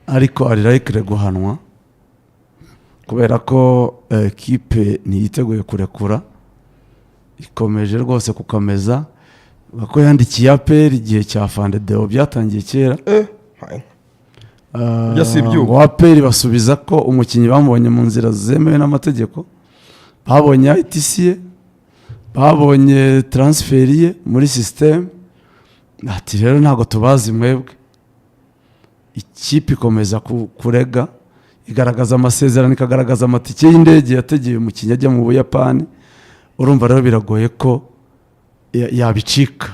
ariko ari likely guhanwa kubera ko equipe ntiyiteguye kurekura ikomeje rwose kukameza bako yandikiye APR igihe cya Fandedeo byatangiye kera ngo APR basubiza ko umukinnyi bamubonye mu nzira zemewe n'amategeko babonye ITC babonye transfer ye muri system ati rero ntago tubazi mwebwe ikipe ikomeza kurega igaragaza amasezerano ikagaragaza amatike y'indege yategeye umukinnyi ajya mu Buyapani urumva rero biragoye ko yabicika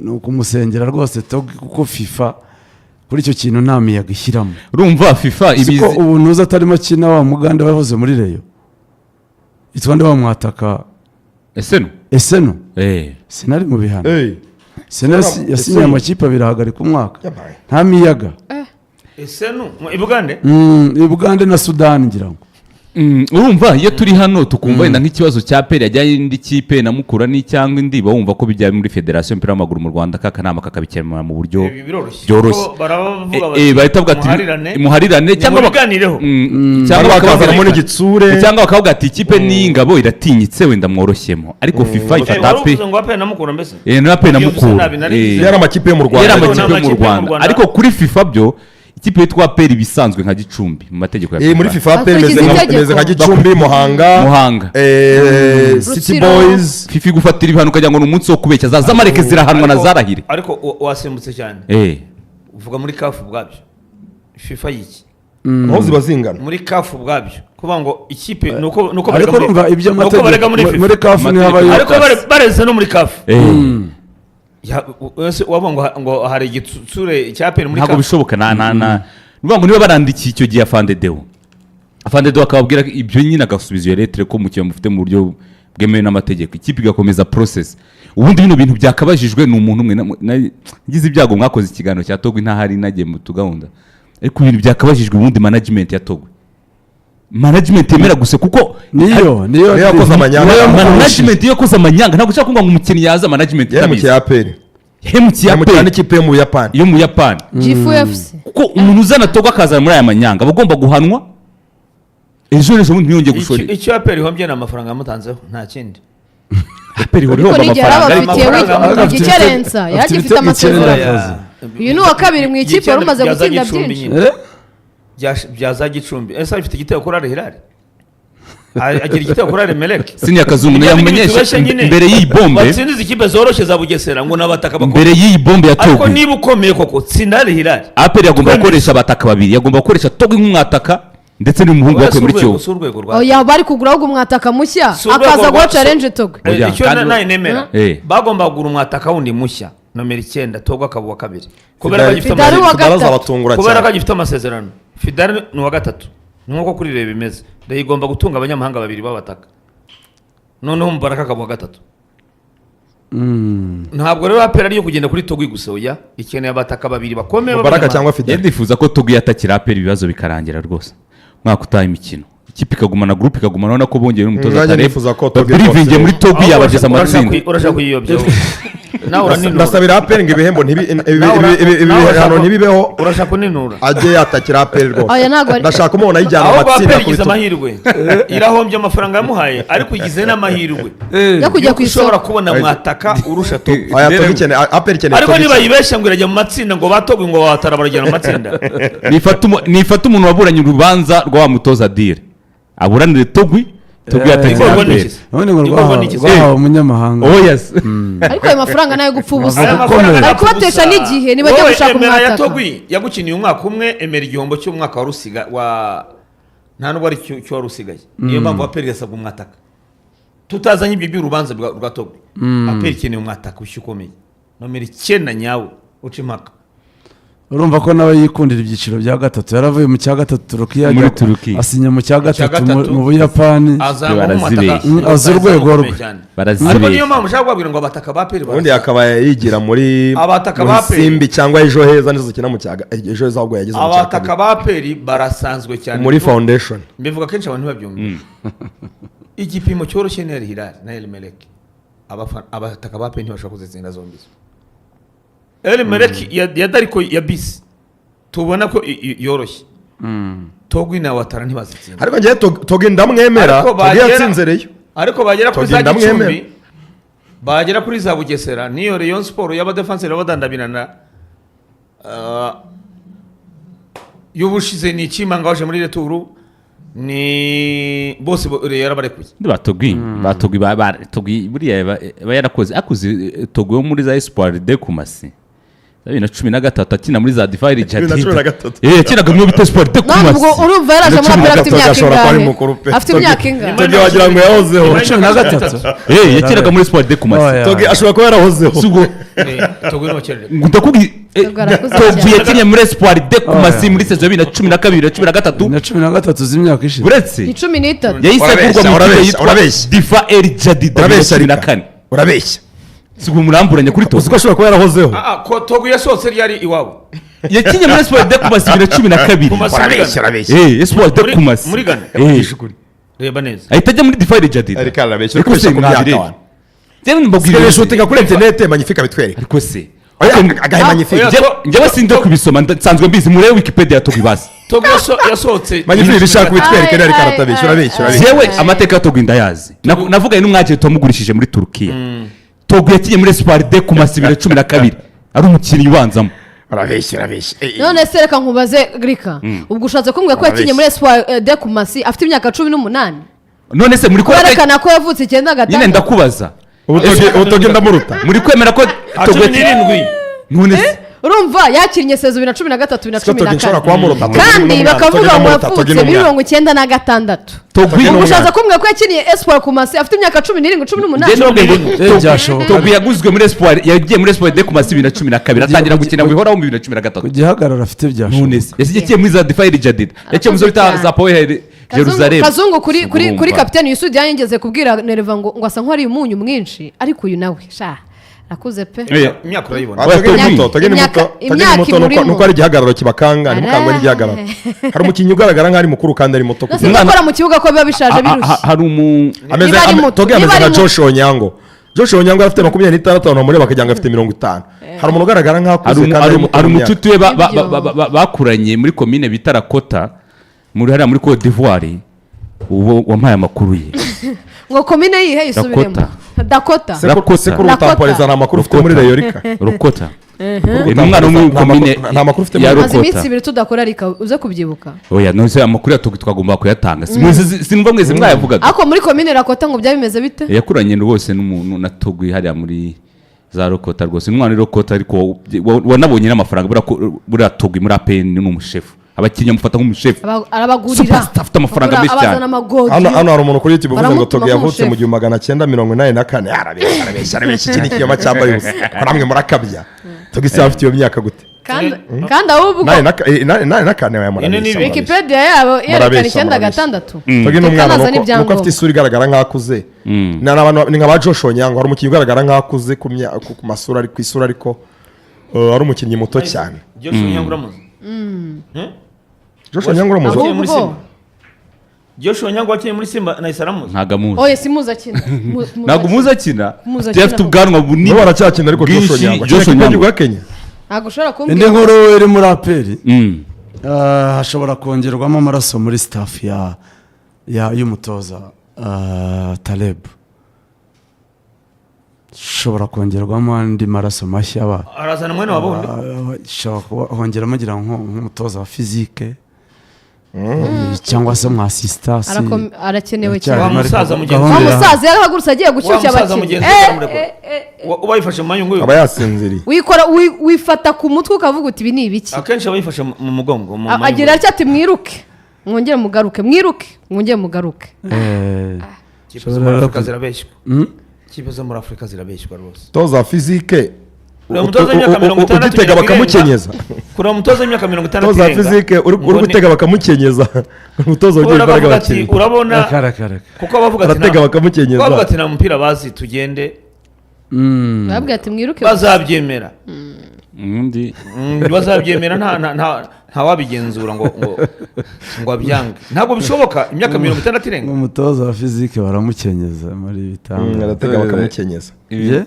nuko umusengera rwose kuko FIFA kuri icyo kintu nta miyaga ishyiramo urumva FIFA ibizi ko ubu nuza atarimo akina wa muganda wahoze muri Rayon itwande bamwataka Eseno sinari mu bihano Senari yasinye amakipe abirahagarika umwaka nta miyaga Eseno ibugande ibugande na Sudan ngira ngo urumva iyo turi hano tukumva wenda nk'ikibazo cya APR yajyanye indi kipe na Mukura ni cyangwa indi bawumva ko bijya muri Federation y'umupira w'amaguru mu Rwanda kakanama kakabikemura mu buryo byoroshye bahita bavuga ati muharirane cyangwa baganireho cyangwa bakavamo n'igitsure cyangwa bakavuga ati ikipe n'ingabo iratinyitse wenda mworoshemo ariko FIFA ifata APR ngo APR na Mukura mbese na APR na Mukura yari amakipe yo mu Rwanda ariko kuri FIFA byo ikipe yitwa APR ibisanzwe nka Gicumbi mu mategeko ya muri FIFA APR imeze nka Gicumbi Muhanga City Boys FIFA gufatira ibihano kajya ngo n'umunsi wo kubeshya za Zamalek zirahanwa na Zarahire ariko wasimbutse cyane uvuga muri CAF bwabyo FIFA yiki aho ziba zingana muri CAF bwabyo kuba ngo ikipe nuko ariko urumva ibyo amategeko muri CAF ni habayo ariko bareze no muri CAF wabongo ngo hari igitsure cyapera muri ntabwo bishoboka ngo niba barandikiye icyo gihe Fandedeo akababwira ibyo nyine agasubiza iyo lettre ko mukiye mufite mu buryo bwemewe n'amategeko ikipe igakomeza process ubundi bino bintu byakabajijwe n'umuntu umwe ngize ibyago mwakoze ikiganiro cya Togwe ntahari nagiye mu tugahunda ariko ibintu byakabajijwe ubundi management ya Togwe management yemera guse kuko niyo yakoze amanyanga management yakoze amanyanga ntabwo cyangwa ngo umukinnyi yaza management yamukiye APR n'ikipe yo mu Buyapani GFC kuko umuntu uzana Togwe akazana muri aya manyanga bagomba guhanwa ejo ubundi ntiyongeye gushora icyo APR ihombye n'amafaranga yamutanzeho nta kindi APR ihomba amafaranga igikerensa yagifite amasezerano uyu ni uwa kabiri mu ikipe wari umaze gutsinda byinshi byaza Gicumbi ese afite igitego kuri Al-Hilal agira igitego kuri Al-Melek Sinya Kazungu yamenyesha imbere y'iyi bombe batsindiza ikipe zoroshye za Bugesera ngo nabataka bakora imbere y'iyi bombe ya Togwe ariko niba ukomeye koko tsinda Al-Hilal APR yagomba gukoresha abataka babiri yagomba gukoresha Togwe nk'umwataka ndetse n'umuhungu wakwe muri cyo oya bari kugura ahubwo umwataka mushya akaza go challenge Togwe icyo nayinemera bagomba kugura umwataka wundi mushya nomero 9 Togwe akabuwa kabiri kubera ko agifite amasezerano Fidel ni wa gatatu nuko kuri rebe bimeze ndayigomba gutunga abanyamahanga babiri babataka noneho Mubaraka akabuwa gatatu ntabwo rero APR ariyo kugenda kuri Togwe gusa oya ikeneye abataka babiri bakomeye Mubaraka cyangwa Fidel ndifuza ko Togwe yatakira APR ibibazo bikarangira rwose mwaka utaha imikino ikipe ikagumana groupe ikagumana none ko bongeye n'umutoza Taref muri Togwe yabageza amatsinda urashaka kuyiyobya ndasabira APR ngo ibihembo ibihano ntibibeho urashaka kuninura ajye yatakira APR rwose ndashaka umubona yijyana amatsinda kuri amahirwe irahombye amafaranga yamuhaye ariko igize n'amahirwe yo kujya ku ushobora kubona mwataka urusha Togwe APR ikeneye ariko niba yibeshya ngo irajya mu matsinda ngo batogwe ngo batara barajyana mu matsinda nifata umuntu waburanye urubanza rwa wa mutoza Dire aburanire Togwe yatakira APR none ngo rwahawe umunyamahanga yes ariko ayo mafaranga nayo gupfa ubusa ariko batesha n'igihe niba ajya gushaka umwataka ya Togwe yagukiniye umwaka umwe emera igihombo cy'umwaka wa Rusiga nta nubwo ari cyo wari usigaye niyo mpamvu APR yasabwa umwataka tutazanye ibyo by'urubanza rwa Togwe APR ikeneye umwataka ukomeye nomero 9 nyawe uca impaka urumva ko nawe yikundira ibyiciro bya gatatu yaravuye mu cya gatatu Turukiya muri Turukiya asinya mu cya gatatu mu Buyapani aza urwego rwe ariko niyo mpamvu ushaka kubabwira ngo abataka ba APR ubundi akaba yigira muri Simbi cyangwa Ejo Heza nizo zikina mu cyaga Ejo Heza ahubwo yagize mu cyaga abataka ba APR barasanzwe cyane muri foundation mbivuga kenshi abantu babyumva igipimo cyoroshye ni Al-Hilal na El-Melek abataka ba APR ntibashobora kuzitsinda zombi El-Melek ya Dariko ya bisi tubona ko yoroshye Togo na Watara ntibazitsinda ariko ngiye Togo ndamwemera Togo yatsinze Reyo ariko bagera kuri za Gicumbi bagera kuri za Bugesera niyo Rayon Sport y'abadefanseri badandabirana y'ubushize ni Kimanga waje muri returu ni bose yarabarekuye batogwi buriya yarakoze akuze Togo yo muri za Espoir de Kumasi 2013 akina muri za Difairi Jadid yakinaga mu bita Espoir de Kumasi ntabwo urumva yaraje muri afite imyaka ingana Togo wagira ngo yahozeho 2013 yakinaga muri Espoir de Kumasi Togo ashobora kuba yarahozeho Togo no cyerere ndakubwi Togo yakinnye muri Espoir de Kumasi muri saison 2012 na 13 z'imyaka ishize uretse 13 yahise agurwa mu kipe yitwa Difairi Jadid 2014 urabeshya sigo muramburanye kuri Togo uko ashobora kuba yarahozeho ko Togo yasohotse ryari iwabo yakinnye muri Espoir de Kumasi 2012 urabeshya Espoir de Kumasi muri Ghana reba neza ahita ajya muri Difairi Jadid ariko arabeshya ariko se mwabire Jemwe mbabwira shooting kuri internet magnifique bitwereka ariko se agahe magnifique njye sinde kubisoma nsanzwe mbizi muri Wikipedia Togo ibasi Togo yasohotse magnifique bishaka bitwereka ariko aratabeshya urabeshya yewe amateka Togo indayazi navuga n'umwaje tomugurishije muri Turkiya Togo yakinnye muri Espoir de Kumasi 2012 ari umukinnyi ubanzamo urabeshya none se reka nkubaze Grika ubwo ushatse kumbwira ko yakinnye muri Espoir de Kumasi afite imyaka 18 none se muri kwerekana ko yavutse 9 nyine ndakubaza Togo ndamuruta muri kwemera ko Togo yakinnye none se urumva yakinnye sezo 2013-2014 kandi kandi bakavuga ngo yavutse 1996 Togo ushatse kumbwira ko yakiniye Espoir Kumasi afite imyaka 17-18 Togo yaguzwe muri Espoir yagiye muri Espoir de Kumasi 2012 atangira gukina bihoraho mu 2013 kugihagarara afite byashoboka none se yagiye muri za Difairi Jadid yaciye mu zo bita za Power Jerusalem Kazungu kuri kapiteni Yusudi yangeze kubwira Nereva ngo asa nk'ari umunyu mwinshi ariko uyu nawe sha nakuze pe imyaka urayibona Togo nuko ari igihagararo kibakanga ntimukangwe n'igihagararo hari umukinnyi ugaragara nk'ari mukuru kandi ari muto gukora mu kibuga ko biba bishaje birushye hari Togo ameze nka Josh Onyango afite 26 bamureba bakagira ngo afite 50 hari umuntu ugaragara nk'akuze kandi ari muto hari umucuti we bakuranye muri commune bita Rakota muri hariya muri Côte d'Ivoire uwo wampaye amakuru ye ngo komine yihe isubiremo Dakota sekuru utamporeza nta makuru ufite muri Rayorika Rokota umwana wo muri komine nta makuru ufite muri Rokota iminsi ibiri tudakora ariko uze kubyibuka oya nose amakuru ya Togo twagomba kuyatanga sinumva mwese mwayavugaga ako muri komine Rakota ngo byabimeze bite yakuranye rwose n'umuntu na Togo hariya muri za Rokota rwose umwana wa Rokota ariko wanabonye n'amafaranga bura Togo muri APN n'umushefu abakinnyi mufata nk'umushefu arabagurira afite amafaranga menshi cyane hano hari umuntu kuri YouTube uvuze ngo Togo yavutse mu 1984 arabeshya ikindi kiyoma cyambaye ubusa namwe murakabya Togo isi afite iyo myaka gute kandi ahubwo nane kane yamurabeshya Wikipedia yabo yerekana 96 Togo n'umwana nuko afite isura igaragara nk'akuze ni nka ba Josh Onyango hari umukinnyi ugaragara nk'akuze ku masura ari ku isura ariko ari umukinnyi muto cyane Josh Onyango uramuzi Josh Onyango uramuzi Joshua Onyango wakinnye muri Simba na Isaramuzi ntago muzi oye simuza akina ntago muzi akina afite ubwanwa bunini no baracyakina ariko Joshua Onyango Kenya ntago ushobora kumbwira indi nkuru iri muri aperi hashobora kongerwamo amaraso muri staff y'umutoza Taleb shobora kongerwamo andi maraso mashya arazana mwene wabundi shobora kongeramo agira nk'umutoza wa fizike cyangwa se mu assistance arakenewe cyane wa musaza mugenzi wa musaza yarahagurutse agiye gushyushya abakinnyi ubayifashe mu mayungu aba yasinziriye wifata ku mutwe ukavuga uti ibi ni ibiki akenshi abayifashe mu mugongo agira atya ati mwiruke mwongere mugaruke mwongere mugaruke kipe zo muri Afurika zirabeshywa kipe zo muri Afurika zirabeshywa rwose toza fizike ugitega bakamukenyeza kuri umutoza w'imyaka 60 toza fizike uri gutega bakamukenyeza umutoza ugiye imbaraga bakiri urabona kuko bavuga ati aratega bakamukenyeza bavuga ati na mupira bazi tugende babwiye ati mwiruke bazabyemera bazabyemera nta wabigenzura ngo abyange ntabwo bishoboka imyaka 60 irenga umutoza wa fizike baramukenyeza muri bitanga aratega bakamukenyeza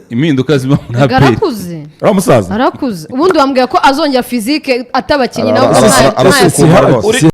impinduka ziba muri aperi arakuze umusaza arakuze ubundi wambwira ko azongera fizike atabakinyi nawe arasukuma rwose